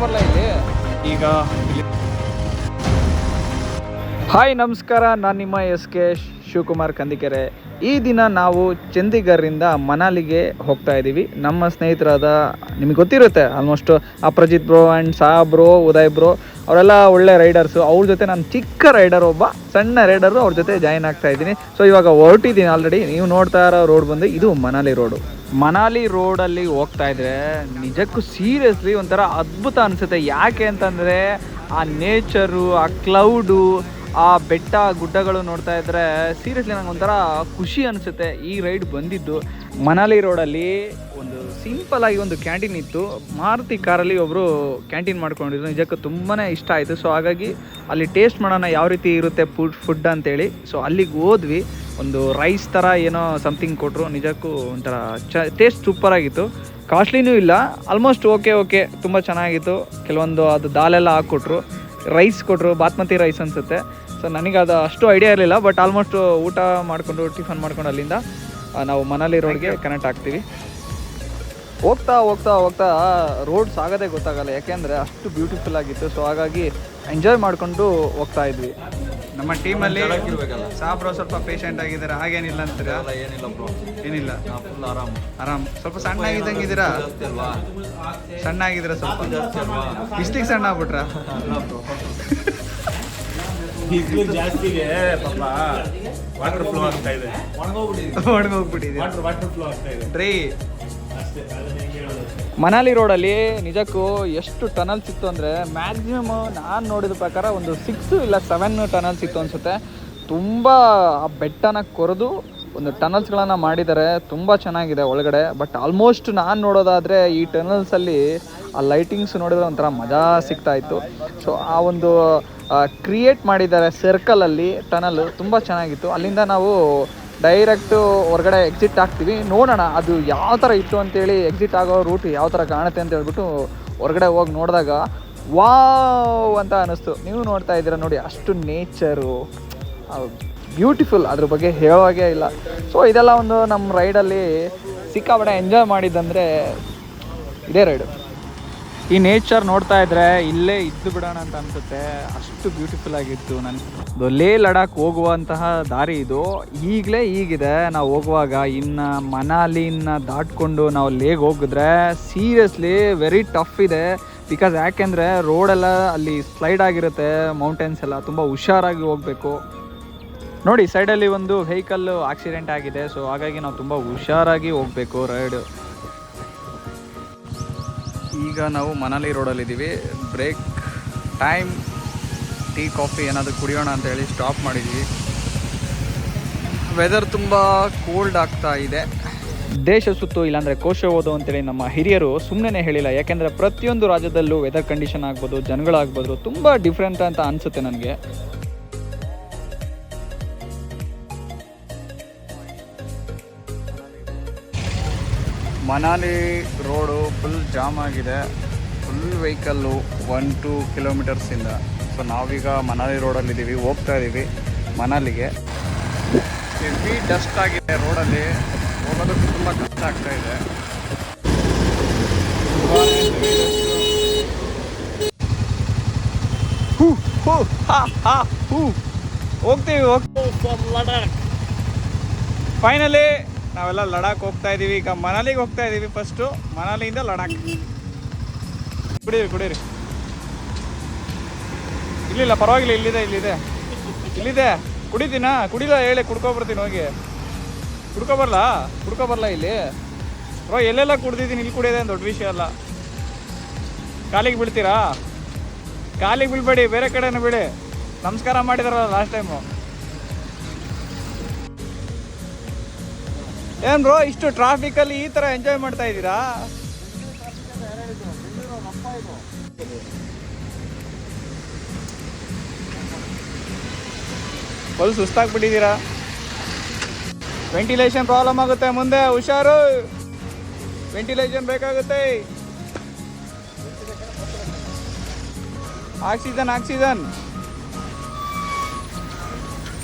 ಬರಲ್ಲ ಇಲ್ಲಿ ಈಗ. ಹಾಯ್ ನಮಸ್ಕಾರ, ನಾನು ನಿಮ್ಮ SK ಶಿವಕುಮಾರ್ ಕಂದಿಕೆರೆ. ಈ ದಿನ ನಾವು ಚಂಡೀಗಢದಿಂದ ಮನಾಲಿಗೆ ಹೋಗ್ತಾ ಇದ್ದೀವಿ. ನಮ್ಮ ಸ್ನೇಹಿತರಾದ ನಿಮಗೆ ಗೊತ್ತಿರುತ್ತೆ almost Aprajit bro and Saab bro, Uday bro ಅವರೆಲ್ಲ ಒಳ್ಳೆ ರೈಡರ್ಸು. ಅವ್ರ ಜೊತೆ ನಾನು ಚಿಕ್ಕ ರೈಡರ್, ಒಬ್ಬ ಸಣ್ಣ ರೈಡರು, ಅವ್ರ ಜೊತೆ ಜಾಯಿನ್ ಆಗ್ತಾ ಇದ್ದೀನಿ. ಸೊ ಇವಾಗ ಹೊರಟಿದ್ದೀನಿ ಆಲ್ರೆಡಿ. ನೀವು ನೋಡ್ತಾ ಇರೋ ರೋಡ್ ಬಂದು ಇದು ಮನಾಲಿ ರೋಡು. ಮನಾಲಿ ರೋಡಲ್ಲಿ ಹೋಗ್ತಾ ಇದ್ರೆ ನಿಜಕ್ಕೂ ಸೀರಿಯಸ್ಲಿ ಒಂಥರ ಅದ್ಭುತ ಅನಿಸುತ್ತೆ. ಯಾಕೆ ಅಂತಂದರೆ ಆ ನೇಚರು, ಆ ಕ್ಲೌಡು, ಆ ಬೆಟ್ಟ ಗುಡ್ಡಗಳು ನೋಡ್ತಾ ಇದ್ದರೆ ಸೀರಿಯಸ್ಲಿ ನಂಗೆ ಒಂಥರ ಖುಷಿ ಅನಿಸುತ್ತೆ. ಈ ರೈಡ್ ಬಂದಿದ್ದು ಮನಾಲಿ ರೋಡಲ್ಲಿ ಒಂದು ಸಿಂಪಲ್ ಆಗಿ ಒಂದು ಕ್ಯಾಂಟೀನ್ ಇತ್ತು. ಮಾರುತಿ ಕಾರಲ್ಲಿ ಒಬ್ಬರು ಕ್ಯಾಂಟೀನ್ ಮಾಡ್ಕೊಂಡಿದ್ರು. ನಿಜಕ್ಕೂ ತುಂಬಾ ಇಷ್ಟ ಆಯಿತು. ಸೊ ಹಾಗಾಗಿ ಅಲ್ಲಿ ಟೇಸ್ಟ್ ಮಾಡೋಣ ಯಾವ ರೀತಿ ಇರುತ್ತೆ ಫುಡ್ ಅಂತೇಳಿ. ಸೊ ಅಲ್ಲಿಗೆ ಹೋದ್ವಿ. ಒಂದು ರೈಸ್ ಥರ ಏನೋ ಸಮಥಿಂಗ್ ಕೊಟ್ಟರು. ನಿಜಕ್ಕೂ ಒಂಥರ ಟೇಸ್ಟ್ ಸೂಪರಾಗಿತ್ತು. ಕಾಸ್ಟ್ಲಿನೂ ಇಲ್ಲ, ಆಲ್ಮೋಸ್ಟ್ ಓಕೆ ತುಂಬ ಚೆನ್ನಾಗಿತ್ತು. ಕೆಲವೊಂದು ಅದು ದಾಲೆಲ್ಲ ಹಾಕ್ಕೊಟ್ರು, ರೈಸ್ ಕೊಟ್ಟರು, ಬಾಸ್ಮತಿ ರೈಸ್ ಅನಿಸುತ್ತೆ. ಸೊ ನನಗೆ ಅದು ಅಷ್ಟು ಐಡಿಯಾ ಇರಲಿಲ್ಲ. ಬಟ್ ಆಲ್ಮೋಸ್ಟ್ ಊಟ ಮಾಡಿಕೊಂಡು ಟಿಫನ್ ಮಾಡ್ಕೊಂಡು ಅಲ್ಲಿಂದ ನಾವು ಮನಾಲಿ ರೋಡ್ಗೆ ಕನೆಕ್ಟ್ ಆಗ್ತೀವಿ. ಹೋಗ್ತಾ ರೋಡ್ ಸಾಗೋದೇ ಗೊತ್ತಾಗಲ್ಲ, ಯಾಕೆಂದರೆ ಅಷ್ಟು ಬ್ಯೂಟಿಫುಲ್ ಆಗಿತ್ತು. ಸೊ ಹಾಗಾಗಿ ಎಂಜಾಯ್ ಮಾಡಿಕೊಂಡು ಹೋಗ್ತಾ ಇದ್ವಿ. ನಮ್ಮ ಟೀಮಲ್ಲಿ ಸಾಬ್ರೋ ಸ್ವಲ್ಪ ಪೇಷಂಟ್ ಆಗಿದ್ದಾರೆ, ಹಾಗೇನಿಲ್ಲ ಅಂತೀರಾ? ಏನಿಲ್ಲ, ಆರಾಮ್. ಸ್ವಲ್ಪ ಸಣ್ಣ ಆಗಿದ್ದಂಗಿದ್ದೀರಾ? ಸಣ್ಣ ಆಗಿದ್ದೀರಾ ಸ್ವಲ್ಪ? ಇಷ್ಟಿಗೆ ಸಣ್ಣ ಆಗ್ಬಿಟ್ರ? ಜಾಸ್ತಿಗೆ ವಾಟರ್ ಫ್ಲೋ ಆಗ್ತಾ ಇದೆ, ಒಣಗೋಗ್ಬಿಟ್ಟಿದೆ. ವಾಟರ್ ಫ್ಲೋ ಆಗ್ತಾ ಇದೆ ರೀ. ಮನಾಲಿ ರೋಡಲ್ಲಿ ನಿಜಕ್ಕೂ ಎಷ್ಟು ಟನಲ್ಸ್ ಇತ್ತು ಅಂದರೆ ಮ್ಯಾಕ್ಸಿಮಮ್ ನಾನು ನೋಡಿದ ಪ್ರಕಾರ ಒಂದು 6 ಇಲ್ಲ 7 ಟನಲ್ಸ್ ಇತ್ತು ಅನಿಸುತ್ತೆ. ತುಂಬ ಆ ಬೆಟ್ಟನ ಕೊರೆದು ಒಂದು ಟನಲ್ಸ್ಗಳನ್ನು ಮಾಡಿದ್ದಾರೆ. ತುಂಬ ಚೆನ್ನಾಗಿದೆ ಒಳಗಡೆ. ಬಟ್ ಆಲ್ಮೋಸ್ಟ್ ನಾನು ನೋಡೋದಾದರೆ ಈ ಟನಲ್ಸಲ್ಲಿ ಆ ಲೈಟಿಂಗ್ಸ್ ನೋಡಿದ್ರೆ ಒಂಥರ ಮಜಾ ಸಿಗ್ತಾಯಿತ್ತು. ಸೊ ಆ ಒಂದು ಕ್ರಿಯೇಟ್ ಮಾಡಿದ್ದಾರೆ ಸರ್ಕಲಲ್ಲಿ ಟನಲ್, ತುಂಬ ಚೆನ್ನಾಗಿತ್ತು. ಅಲ್ಲಿಂದ ನಾವು ಡೈರೆಕ್ಟು ಹೊರಗಡೆ ಎಕ್ಸಿಟ್ ಆಗ್ತೀವಿ. ನೋಡೋಣ ಅದು ಯಾವ ಥರ ಇತ್ತು ಅಂತೇಳಿ, ಎಕ್ಸಿಟ್ ಆಗೋ ರೂಟ್ ಯಾವ ಥರ ಕಾಣುತ್ತೆ ಅಂತ ಹೇಳ್ಬಿಟ್ಟು ಹೊರಗಡೆ ಹೋಗಿ ನೋಡಿದಾಗ ವಾವ್ ಅಂತ ಅನ್ನಿಸ್ತು. ನೀವು ನೋಡ್ತಾ ಇದ್ದೀರಾ ನೋಡಿ, ಅಷ್ಟು ನೇಚರು ಬ್ಯೂಟಿಫುಲ್, ಅದ್ರ ಬಗ್ಗೆ ಹೇಳೋವಾಗೇ ಇಲ್ಲ. ಸೊ ಇದೆಲ್ಲ ಒಂದು ನಮ್ಮ ರೈಡಲ್ಲಿ ಸಿಕ್ಕಾಪಟ್ಟೆ ಎಂಜಾಯ್ ಮಾಡಿದ್ದಂದರೆ ಇದೇ ರೈಡು. ಈ ನೇಚರ್ ನೋಡ್ತಾ ಇದ್ದರೆ ಇಲ್ಲೇ ಇದ್ದು ಬಿಡೋಣ ಅಂತ ಅನಿಸುತ್ತೆ, ಅಷ್ಟು ಬ್ಯೂಟಿಫುಲ್ ಆಗಿತ್ತು. ನಾನು ಲೇ ಲಡಾಖ್ ಹೋಗುವಂತಹ ದಾರಿ ಇದು. ಈಗಲೇ ಹೀಗಿದೆ. ನಾವು ಹೋಗುವಾಗ ಇನ್ನು ಮನಾಲಿನ ದಾಟ್ಕೊಂಡು ನಾವು ಲೇಗೆ ಹೋಗಿದ್ರೆ ಸೀರಿಯಸ್ಲಿ ವೆರಿ ಟಫ್ ಇದೆ. ಬಿಕಾಸ್ ಯಾಕೆಂದರೆ ರೋಡೆಲ್ಲ ಅಲ್ಲಿ ಸ್ಲೈಡ್ ಆಗಿರುತ್ತೆ, ಮೌಂಟೇನ್ಸ್ ಎಲ್ಲ ತುಂಬ ಹುಷಾರಾಗಿ ಹೋಗಬೇಕು. ನೋಡಿ ಸೈಡಲ್ಲಿ ಒಂದು ವೆಹಿಕಲ್ ಆಕ್ಸಿಡೆಂಟ್ ಆಗಿದೆ. ಸೊ ಹಾಗಾಗಿ ನಾವು ತುಂಬ ಹುಷಾರಾಗಿ ಹೋಗಬೇಕು ರೈಡು. ಈಗ ನಾವು ಮನಾಲಿ ರೋಡಲ್ಲಿದ್ದೀವಿ. ಬ್ರೇಕ್ ಟೈಮ್, ಟೀ ಕಾಫಿ ಏನಾದರೂ ಕುಡಿಯೋಣ ಅಂತ ಹೇಳಿ ಸ್ಟಾಪ್ ಮಾಡಿದ್ವಿ. ವೆದರ್ ತುಂಬ ಕೋಲ್ಡ್ ಆಗ್ತಾ ಇದೆ. ದೇಶ ಸುತ್ತು ಇಲ್ಲಾಂದರೆ ಕೋಶ ಓದು ಅಂತೇಳಿ ನಮ್ಮ ಹಿರಿಯರು ಸುಮ್ಮನೆ ಹೇಳಿಲ್ಲ. ಯಾಕೆಂದರೆ ಪ್ರತಿಯೊಂದು ರಾಜ್ಯದಲ್ಲೂ ವೆದರ್ ಕಂಡೀಷನ್ ಆಗ್ಬೋದು, ಜನಗಳಾಗ್ಬೋದು, ತುಂಬ ಡಿಫ್ರೆಂಟ್ ಅಂತ ಅನಿಸುತ್ತೆ ನನಗೆ. ಮನಾಲಿ ರೋಡು ಫುಲ್ ಜಾಮ್ ಆಗಿದೆ. Full vehicle 1-2 ಕಿಲೋಮೀಟರ್ಸಿಂದ. ಸೊ ನಾವೀಗ ಮನಾಲಿ ರೋಡಲ್ಲಿದ್ದೀವಿ, ಹೋಗ್ತಾ ಇದ್ದೀವಿ ಮನಾಲಿಗೆ. ಹೆವಿ ಡಸ್ಟ್ ಆಗಿದೆ ರೋಡಲ್ಲಿ, ಹೋಗೋದಕ್ಕೆ ತುಂಬ ಕಷ್ಟ ಆಗ್ತಾ ಇದೆ. ಹೋಗ್ತೀವಿ ಫೈನಲಿ ನಾವೆಲ್ಲ ಲಡಾಖ್ ಹೋಗ್ತಾ ಇದ್ದೀವಿ. ಈಗ ಮನಾಲಿಗೆ ಹೋಗ್ತಾ ಇದ್ದೀವಿ. ಫಸ್ಟು ಮನಾಲಿಯಿಂದ ಲಡಾಖ್. ಕುಡೀರಿ. ಇಲ್ಲಿಲ್ಲ, ಪರವಾಗಿಲ್ಲ, ಇಲ್ಲಿದೆ. ಕುಡಿತೀನಾ? ಕುಡಿಲ್ಲ ಹೇಳಿ, ಕುಡ್ಕೊಬರ್ತೀನಿ. ಹೋಗಿ ಕುಡ್ಕೊಬರ್ಲಾ ಇಲ್ಲಿ? ಬ್ರೋ ಎಲ್ಲೆಲ್ಲ ಕುಡ್ದಿದ್ದೀನಿ, ಇಲ್ಲಿ ಕುಡಿಯೋದೇ ದೊಡ್ಡ ವಿಷಯ ಅಲ್ಲ. ಕಾಲಿಗೆ ಬೀಳ್ತೀರಾ? ಕಾಲಿಗೆ ಬೀಳ್ಬೇಡಿ, ಬೇರೆ ಕಡೆನೂ ಬಿಡಿ. ನಮಸ್ಕಾರ ಮಾಡಿದಾರಲ್ಲ ಲಾಸ್ಟ್ ಟೈಮು. ಏನು ಬ್ರೋ ಇಷ್ಟು ಟ್ರಾಫಿಕಲ್ಲಿ ಈ ಥರ ಎಂಜಾಯ್ ಮಾಡ್ತಾ ಇದ್ದೀರಾ? ಫುಲ್ ಸುಸ್ತಾಗ್ಬಿಟ್ಟಿದ್ದೀರಾ. ವೆಂಟಿಲೇಷನ್ ಪ್ರಾಬ್ಲಮ್ ಆಗುತ್ತೆ ಮುಂದೆ, ಹುಷಾರು. ವೆಂಟಿಲೇಷನ್ ಬೇಕಾಗುತ್ತೆ. ಆಕ್ಸಿಜನ್.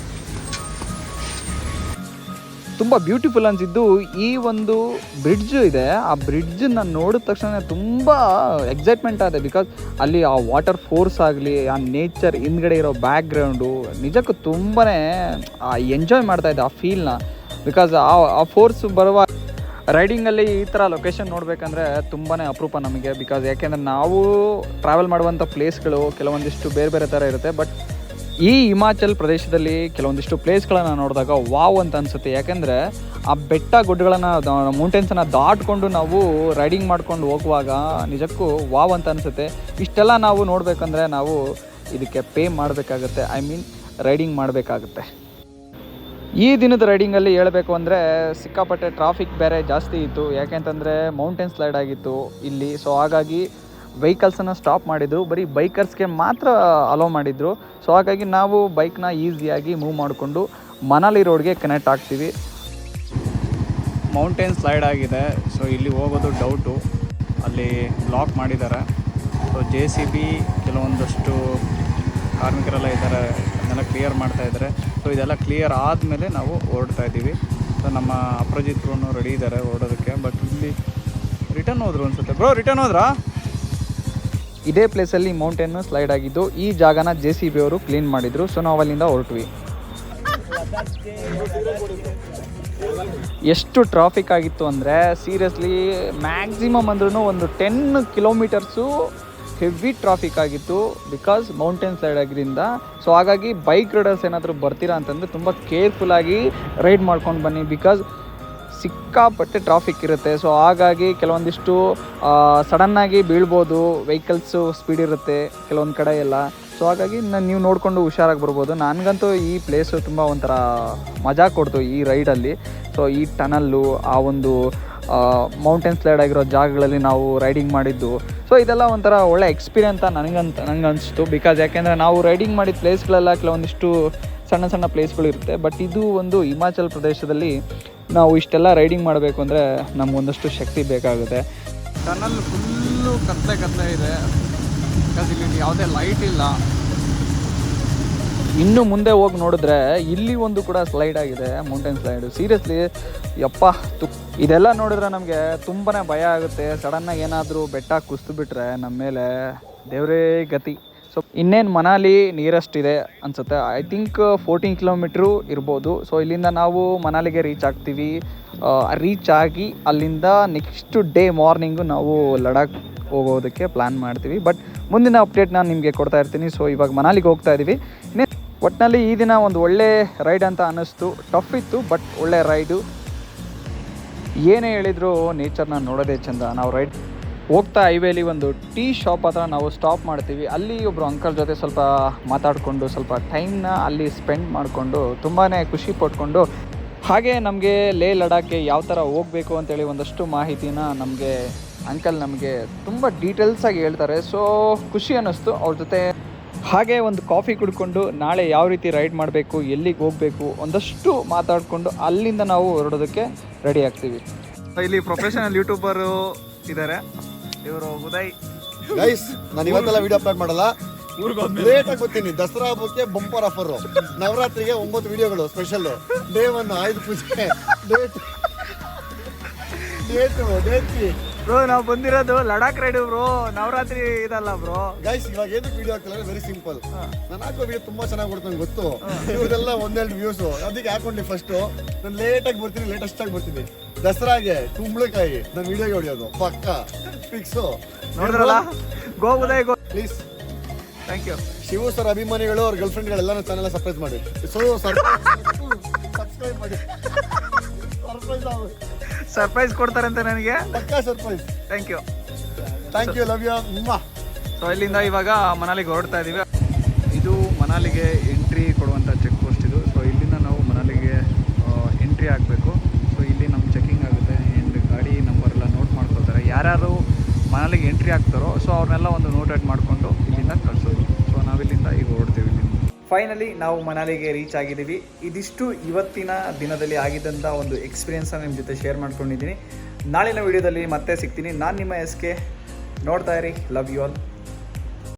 ತುಂಬ ಬ್ಯೂಟಿಫುಲ್ ಅನಿಸಿದ್ದು ಈ ಒಂದು ಬ್ರಿಡ್ಜ್ ಇದೆ. ಆ ಬ್ರಿಡ್ಜನ್ನ ನೋಡಿದ ತಕ್ಷಣ ತುಂಬ ಎಕ್ಸೈಟ್ಮೆಂಟ್ ಆದೆ. ಬಿಕಾಸ್ ಅಲ್ಲಿ ಆ ವಾಟರ್ ಫೋರ್ಸ್ ಆಗಲಿ, ಆ ನೇಚರ್ ಹಿಂದ್ಗಡೆ ಇರೋ ಬ್ಯಾಕ್ಗ್ರೌಂಡು ನಿಜಕ್ಕೂ ತುಂಬಾ ಎಂಜಾಯ್ ಮಾಡ್ತಾಯಿದ್ದೆ ಆ ಫೀಲ್ನ. ಬಿಕಾಸ್ ಆ ಫೋರ್ಸ್ ಬರುವ ರೈಡಿಂಗಲ್ಲಿ ಈ ಥರ ಲೊಕೇಶನ್ ನೋಡಬೇಕಂದ್ರೆ ತುಂಬಾ ಅಪರೂಪ ನಮಗೆ. ಬಿಕಾಸ್ ಯಾಕೆಂದರೆ ನಾವು ಟ್ರಾವೆಲ್ ಮಾಡುವಂಥ ಪ್ಲೇಸ್ಗಳು ಕೆಲವೊಂದಿಷ್ಟು ಬೇರೆ ಬೇರೆ ಥರ ಇರುತ್ತೆ. ಬಟ್ ಈ ಹಿಮಾಚಲ್ ಪ್ರದೇಶದಲ್ಲಿ ಕೆಲವೊಂದಿಷ್ಟು ಪ್ಲೇಸ್ಗಳನ್ನು ನೋಡಿದಾಗ ವಾವ್ ಅಂತ ಅನಿಸುತ್ತೆ. ಯಾಕೆಂದರೆ ಆ ಬೆಟ್ಟ ಗುಡ್ಡಗಳನ್ನು ಮೌಂಟೇನ್ಸನ್ನು ದಾಟ್ಕೊಂಡು ನಾವು ರೈಡಿಂಗ್ ಮಾಡ್ಕೊಂಡು ಹೋಗುವಾಗ ನಿಜಕ್ಕೂ ವಾವ್ ಅಂತ ಅನಿಸುತ್ತೆ. ಇಷ್ಟೆಲ್ಲ ನಾವು ನೋಡಬೇಕಂದ್ರೆ ನಾವು ಇದಕ್ಕೆ ಪೇ ಮಾಡಬೇಕಾಗುತ್ತೆ, ಐ ಮೀನ್ ರೈಡಿಂಗ್ ಮಾಡಬೇಕಾಗುತ್ತೆ. ಈ ದಿನದ ರೈಡಿಂಗಲ್ಲಿ ಹೇಳಬೇಕು ಅಂದರೆ ಸಿಕ್ಕಾಪಟ್ಟೆ ಟ್ರಾಫಿಕ್ ಬೇರೆ ಜಾಸ್ತಿ ಇತ್ತು. ಯಾಕೆಂತಂದರೆ ಮೌಂಟೇನ್ ಸ್ಲೈಡ್ ಆಗಿತ್ತು ಇಲ್ಲಿ. ಸೊ ಹಾಗಾಗಿ ವೆಹಿಕಲ್ಸನ್ನು ಸ್ಟಾಪ್ ಮಾಡಿದರು, ಬರೀ ಬೈಕರ್ಸ್ಗೆ ಮಾತ್ರ ಅಲೋ ಮಾಡಿದರು. ಸೊ ಹಾಗಾಗಿ ನಾವು ಬೈಕ್ನ ಈಸಿಯಾಗಿ ಮೂವ್ ಮಾಡಿಕೊಂಡು ಮನಾಲಿ ರೋಡ್ಗೆ ಕನೆಕ್ಟ್ ಆಗ್ತೀವಿ. ಮೌಂಟೇನ್ ಸ್ಲೈಡ್ ಆಗಿದೆ. ಸೊ ಇಲ್ಲಿ ಹೋಗೋದು ಡೌಟು, ಅಲ್ಲಿ ಬ್ಲಾಕ್ ಮಾಡಿದ್ದಾರೆ. ಸೊ JCB ಕೆಲವೊಂದಷ್ಟು ಕಾರ್ಮಿಕರೆಲ್ಲ ಇದ್ದಾರೆ, ಅದನ್ನೆಲ್ಲ ಕ್ಲಿಯರ್ ಮಾಡ್ತಾಯಿದ್ದಾರೆ. ಸೊ ಇದೆಲ್ಲ ಕ್ಲಿಯರ್ ಆದಮೇಲೆ ನಾವು ಹೊರಡ್ತಾ ಇದ್ದೀವಿ. ಸೊ ನಮ್ಮ ಅಪ್ರಜಿತ್ರು ರೆಡಿ ಇದ್ದಾರೆ ಹೊರಡೋದಕ್ಕೆ. ಬಟ್ ಇಲ್ಲಿ ರಿಟರ್ನ್ ಹೋದ್ರು ಅನ್ಸುತ್ತೆ. ಬ್ರೋ ರಿಟರ್ನ್ ಹೋದ್ರಾ? ಇದೇ ಪ್ಲೇಸಲ್ಲಿ ಮೌಂಟೇನು ಸ್ಲೈಡ್ ಆಗಿದ್ದು ಈ ಜಾಗನ JCB ಅವರು ಕ್ಲೀನ್ ಮಾಡಿದರು. ಸೊ ನಾವು ಅಲ್ಲಿಂದ ಹೊರಟ್ವಿ. ಎಷ್ಟು ಟ್ರಾಫಿಕ್ ಆಗಿತ್ತು ಅಂದರೆ ಸೀರಿಯಸ್ಲಿ ಮ್ಯಾಕ್ಸಿಮಮ್ ಅಂದ್ರೂ ಒಂದು 10 ಕಿಲೋಮೀಟರ್ಸು ಹೆವಿ ಟ್ರಾಫಿಕ್ ಆಗಿತ್ತು. ಬಿಕಾಸ್ ಮೌಂಟೇನ್ ಸ್ಲೈಡ್ ಆಗಿದ್ದರಿಂದ. ಸೊ ಹಾಗಾಗಿ ಬೈಕ್ ರೈಡರ್ಸ್ ಏನಾದರೂ ಬರ್ತೀರಾ ಅಂತಂದರೆ ತುಂಬ ಕೇರ್ಫುಲ್ಲಾಗಿ ರೈಡ್ ಮಾಡ್ಕೊಂಡು ಬನ್ನಿ. ಬಿಕಾಸ್ ಸಿಕ್ಕಾಪಟ್ಟೆ ಟ್ರಾಫಿಕ್ ಇರುತ್ತೆ. ಸೊ ಹಾಗಾಗಿ ಕೆಲವೊಂದಿಷ್ಟು ಸಡನ್ನಾಗಿ ಬೀಳ್ಬೋದು, ವೆಹಿಕಲ್ಸು ಸ್ಪೀಡ್ ಇರುತ್ತೆ ಕೆಲವೊಂದು ಕಡೆ ಎಲ್ಲ. ಸೊ ಹಾಗಾಗಿ ನೀವು ನೋಡಿಕೊಂಡು ಹುಷಾರಾಗಿ ಬರ್ಬೋದು. ನನಗಂತೂ ಈ ಪ್ಲೇಸು ತುಂಬ ಒಂಥರ ಮಜಾ ಕೊಡ್ತು ಈ ರೈಡಲ್ಲಿ. ಸೊ ಈ ಟನಲ್ಲು, ಆ ಒಂದು ಮೌಂಟೇನ್ ಸ್ಲೈಡ್ ಆಗಿರೋ ಜಾಗಗಳಲ್ಲಿ ನಾವು ರೈಡಿಂಗ್ ಮಾಡಿದ್ದು, ಸೊ ಇದೆಲ್ಲ ಒಂಥರ ಒಳ್ಳೆ ಎಕ್ಸ್ಪೀರಿಯನ್ಸ್ ನನಗೆ ಅನಿಸ್ತು. ಬಿಕಾಸ್ ಯಾಕೆಂದರೆ ನಾವು ರೈಡಿಂಗ್ ಮಾಡಿದ ಪ್ಲೇಸ್ಗಳೆಲ್ಲ ಕೆಲವೊಂದಿಷ್ಟು ಸಣ್ಣ ಸಣ್ಣ ಪ್ಲೇಸ್ಗಳು ಇರುತ್ತೆ. ಬಟ್ ಇದು ಒಂದು ಹಿಮಾಚಲ್ ಪ್ರದೇಶದಲ್ಲಿ ನಾವು ಇಷ್ಟೆಲ್ಲ ರೈಡಿಂಗ್ ಮಾಡಬೇಕು ಅಂದರೆ ನಮಗೊಂದಷ್ಟು ಶಕ್ತಿ ಬೇಕಾಗುತ್ತೆ. ಟನಲ್ ಫುಲ್ಲು ಕತ್ಲೆ ಇದೆ. ಬಿಕಾಸ್ ಇಲ್ಲಿ ಯಾವುದೇ ಲೈಟ್ ಇಲ್ಲ. ಇನ್ನು ಮುಂದೆ ಹೋಗಿ ನೋಡಿದ್ರೆ ಇಲ್ಲಿ ಒಂದು ಕೂಡ ಸ್ಲೈಡ್ ಆಗಿದೆ, ಮೌಂಟೇನ್ ಸ್ಲೈಡು. ಸೀರಿಯಸ್ಲಿ ಯಪ್ಪ ಇದೆಲ್ಲ ನೋಡಿದ್ರೆ ನಮಗೆ ತುಂಬಾ ಭಯ ಆಗುತ್ತೆ. ಸಡನ್ನಾಗಿ ಏನಾದರೂ ಬೆಟ್ಟ ಕುಸಿದು ಬಿಟ್ಟರೆ ನಮ್ಮ ಮೇಲೆ ದೇವರೇ ಗತಿ. ಸೊ ಇನ್ನೇನು ಮನಾಲಿ ನಿಯರೆಸ್ಟ್ ಇದೆ ಅನಿಸುತ್ತೆ. ಐ ಥಿಂಕ್ 14 ಕಿಲೋಮೀಟ್ರು ಇರ್ಬೋದು. ಸೊ ಇಲ್ಲಿಂದ ನಾವು ಮನಾಲಿಗೆ ರೀಚ್ ಆಗ್ತೀವಿ. ರೀಚ್ ಆಗಿ ಅಲ್ಲಿಂದ ನೆಕ್ಸ್ಟ್ ಡೇ ಮಾರ್ನಿಂಗು ನಾವು ಲಡಾಖ್ ಹೋಗೋದಕ್ಕೆ ಪ್ಲ್ಯಾನ್ ಮಾಡ್ತೀವಿ. ಬಟ್ ಮುಂದಿನ ಅಪ್ಡೇಟ್ ನಾನು ನಿಮಗೆ ಕೊಡ್ತಾ ಇರ್ತೀನಿ. ಸೊ ಇವಾಗ ಮನಾಲಿಗೆ ಹೋಗ್ತಾ ಇದ್ದೀವಿ. ಒಟ್ಟಿನಲ್ಲಿ ಈ ದಿನ ಒಂದು ಒಳ್ಳೆ ರೈಡ್ ಅಂತ ಅನ್ನಿಸ್ತು. ಟಫ್ ಇತ್ತು ಬಟ್ ಒಳ್ಳೆ ರೈಡು. ಏನೇ ಹೇಳಿದ್ರು ನೇಚರ್ನ ನೋಡೋದೇ ಚೆಂದ. ನಾವು ರೈಡ್ ಹೋಗ್ತಾ ಹೈವೇಲಿ ಒಂದು ಟೀ ಶಾಪ್ ಹತ್ರ ನಾವು ಸ್ಟಾಪ್ ಮಾಡ್ತೀವಿ. ಅಲ್ಲಿ ಒಬ್ಬರು ಅಂಕಲ್ ಜೊತೆ ಸ್ವಲ್ಪ ಮಾತಾಡಿಕೊಂಡು ಸ್ವಲ್ಪ ಟೈಮ್ನ ಅಲ್ಲಿ ಸ್ಪೆಂಡ್ ಮಾಡಿಕೊಂಡು ತುಂಬಾ ಖುಷಿ ಪಟ್ಕೊಂಡು, ಹಾಗೆ ನಮಗೆ ಲೇ ಲಡಾಖ್ಗೆ ಯಾವ ಥರ ಹೋಗಬೇಕು ಅಂತೇಳಿ ಒಂದಷ್ಟು ಮಾಹಿತಿನ ಅಂಕಲ್ ನಮಗೆ ತುಂಬ ಡೀಟೇಲ್ಸಾಗಿ ಹೇಳ್ತಾರೆ. ಸೊ ಖುಷಿ ಅನ್ನಿಸ್ತು ಅವ್ರ ಜೊತೆ. ಹಾಗೆ ಒಂದು ಕಾಫಿ ಕುಡ್ಕೊಂಡು ನಾಳೆ ಯಾವ ರೀತಿ ರೈಡ್ ಮಾಡಬೇಕು, ಎಲ್ಲಿಗೆ ಹೋಗಬೇಕು ಒಂದಷ್ಟು ಮಾತಾಡಿಕೊಂಡು ಅಲ್ಲಿಂದ ನಾವು ಹೊರಡೋದಕ್ಕೆ ರೆಡಿ ಆಗ್ತೀವಿ. ಇಲ್ಲಿ ಪ್ರೊಫೆಷನಲ್ ಯೂಟ್ಯೂಬರು ಇದ್ದಾರೆ, ಇವರು ಉದಯ್. ಗೈಸ್ ನಾನು ಇವತ್ತೆಲ್ಲ ವಿಡಿಯೋ ಅಪ್ಲೋಡ್ ಮಾಡಲ್ಲ, ಲೇಟ್ ಆಗಿ ಬರ್ತೀನಿ. ದಸರಾ ಹಬ್ಬಕ್ಕೆ ಬಂಪರ್ ಆಫರ್, ನವರಾತ್ರಿಗೆ 9 ವಿಡಿಯೋಗಳು ಸ್ಪೆಷಲ್. ಡೇ 1 ಆಯುಧ ಪೂಜೆ, ಡೇಟ್ ಬ್ರೋ ನಾವು ಬಂದಿರೋದು ಲಡಾಖ್ ರೈಡ್ ಬ್ರೋ, ನವರಾತ್ರಿ ಇದಲ್ಲ ಬ್ರೋ. ಗೈಸ್ ಇವಾಗ ಏನಕ್ಕೆ ವಿಡಿಯೋ ಆಗ್ತಿಲ್ಲ, ವೆರಿ ಸಿಂಪಲ್. ನಾನು ಹಾಕೋ ವಿಡಿಯೋ ತುಂಬಾ ಚೆನ್ನಾಗಿ ಕೊಡ್ತು, ನಂಗೆ ಗೊತ್ತು. ಇವ್ರದೆಲ್ಲ 1-2 ವ್ಯೂಸ್, ಅದಕ್ಕೆ ಹಾಕೊಂಡಿ ಫಸ್ಟ್. ನಾನು ಲೇಟಾಗಿ ಬರ್ತೀನಿ, ಲೇಟೆಸ್ಟ್ ಆಗಿ ಬರ್ತೀನಿ. ದಸರಾಗೆ ಕುಂಬಳಕಾಯಿ ನನ್ನ ವಿಡಿಯೋಗೆ ಹೊಡೆಯೋದು ಪಕ್ಕ ಫಿಕ್ಸು. ನೋಡಿದ್ರಲ್ಲ, go Uday go please. Thank you. Shivu sir ಅಭಿಮಾನಿಗಳು ಅವ್ರ ಗರ್ಲ್ ಫ್ರೆಂಡ್ಗಳೆಲ್ಲ ನನ್ನ ಚಾನೆಲ್ ಸರ್ಪ್ರೈಸ್ ಮಾಡಿ. ಸೊ ಸಬ್ಸ್ಕ್ರೈಬ್ ಮಾಡಿ. ಸರ್ಪ್ರೈಸ್ ಕೊಡ್ತಾರೆ ಅಂತ ನನಗೆ, ಪಕ್ಕಾ surprise. Thank you, love you. So ಇಲ್ಲಿಂದ ಇವಾಗ ಮನಾಲಿಗೆ ಹೊರಡ್ತಾ ಇದ್ದೀವಿ. ಇದು ಮನಾಲಿಗೆ ಎಂಟ್ರಿ ಕೊಡುವಂಥ ಚೆಕ್ ಪೋಸ್ಟ್ ಇದು. ಸೊ ಇಲ್ಲಿಂದ ನಾವು ಮನಾಲಿಗೆ ಎಂಟ್ರಿ ಆಗಬೇಕು. ಸೊ ಇಲ್ಲಿ ನಮ್ಮ ಚೆಕಿಂಗ್ ಆಗುತ್ತೆ ಆ್ಯಂಡ್ ಗಾಡಿ ನಂಬರ್ ಎಲ್ಲ ನೋಟ್ ಮಾಡ್ಕೊಳ್ತಾರೆ. ಯಾರ್ಯಾರು ಮನಾಲಿಗೆ ಎಂಟ್ರಿ ಆಗ್ತಾರೋ ಸೊ ಅವ್ರನ್ನೆಲ್ಲ ಒಂದು ನೋಟೆಡ್ ಮಾಡಿಕೊಂಡು ಇಲ್ಲಿಂದ ಕಳಿಸೋದು. ಸೊ ನಾವಿಲ್ಲಿಂದ ಈಗ ಹೊರಡ್ತೀವಿ. ಫೈನಲಿ ನಾವು ಮನಾಲಿಗೆ ರೀಚ್ ಆಗಿದ್ದೀವಿ. ಇದಿಷ್ಟು ಇವತ್ತಿನ ದಿನದಲ್ಲಿ ಆಗಿದ್ದಂಥ ಒಂದು ಎಕ್ಸ್ಪೀರಿಯೆನ್ಸನ್ನು ನಿಮ್ಮ ಜೊತೆ ಶೇರ್ ಮಾಡ್ಕೊಂಡಿದ್ದೀನಿ. ನಾಳಿನ ವಿಡಿಯೋದಲ್ಲಿ ಮತ್ತೆ ಸಿಗ್ತೀನಿ. ನಾನು ನಿಮ್ಮ SK. ನೋಡ್ತಾ ಇರಿ. Love you all.